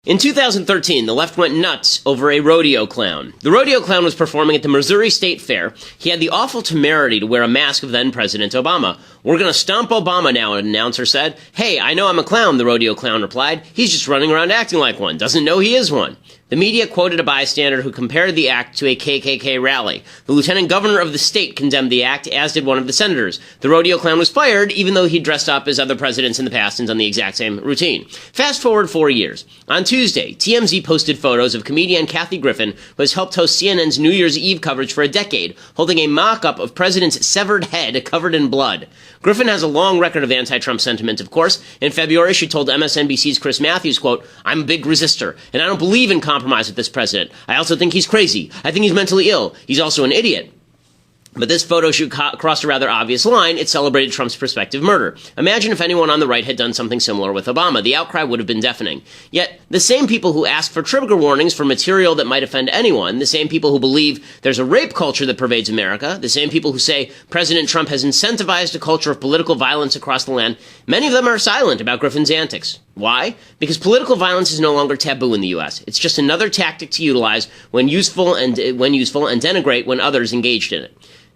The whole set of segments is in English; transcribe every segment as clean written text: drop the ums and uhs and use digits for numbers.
In 2013, the left went nuts over a rodeo clown. The rodeo clown was performing at the Missouri State Fair. He had the awful temerity to wear a mask of then-President Obama. "We're gonna stomp Obama now," an announcer said. "Hey, I know I'm a clown," the rodeo clown replied. "He's just running around acting like one. Doesn't know he is one." The media quoted a bystander who compared the act to a KKK rally. The lieutenant governor of the state condemned the act, as did one of the senators. The rodeo clown was fired, even though he'd dressed up as other presidents in the past and done the exact same routine. Fast forward 4 years. On Tuesday, TMZ posted photos of comedian Kathy Griffin, who has helped host CNN's New Year's Eve coverage for a decade, holding a mock-up of President's severed head covered in blood. Griffin has a long record of anti-Trump sentiment, of course. In February, she told MSNBC's Chris Matthews, quote, "I'm a big resistor, and I don't believe in compromise with this president. I also think he's crazy. I think he's mentally ill. He's also an idiot." But this photo shoot crossed a rather obvious line. It celebrated Trump's prospective murder. Imagine if anyone on the right had done something similar with Obama. The outcry would have been deafening. Yet, the same people who ask for trigger warnings for material that might offend anyone, the same people who believe there's a rape culture that pervades America, the same people who say President Trump has incentivized a culture of political violence across the land, many of them are silent about Griffin's antics. Why? Because political violence is no longer taboo in the U.S. It's just another tactic to utilize when useful and denigrate when others engaged in it.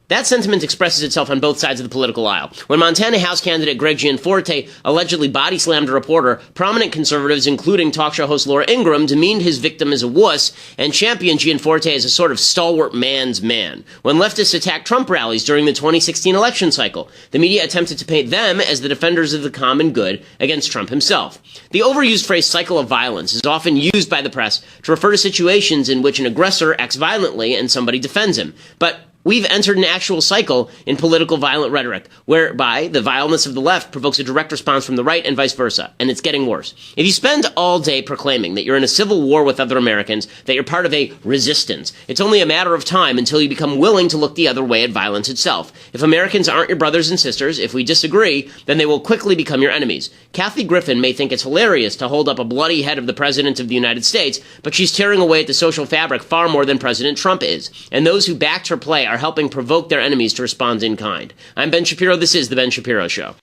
That sentiment expresses itself on both sides of the political aisle. When Montana House candidate Greg Gianforte allegedly body-slammed a reporter, prominent conservatives, including talk show host Laura Ingraham, demeaned his victim as a wuss and championed Gianforte as a sort of stalwart man's man. When leftists attacked Trump rallies during the 2016 election cycle, the media attempted to paint them as the defenders of the common good against Trump himself. The overused phrase cycle of violence is often used by the press to refer to situations in which an aggressor acts violently and somebody defends him. But we've entered an actual cycle in political violent rhetoric, whereby the vileness of the left provokes a direct response from the right and vice versa, and it's getting worse. If you spend all day proclaiming that you're in a civil war with other Americans, that you're part of a resistance, it's only a matter of time until you become willing to look the other way at violence itself. If Americans aren't your brothers and sisters, if we disagree, then they will quickly become your enemies. Kathy Griffin may think it's hilarious to hold up a bloody head of the President of the United States, but she's tearing away at the social fabric far more than President Trump is, and those who backed her play are helping provoke their enemies to respond in kind. I'm Ben Shapiro. This is The Ben Shapiro Show.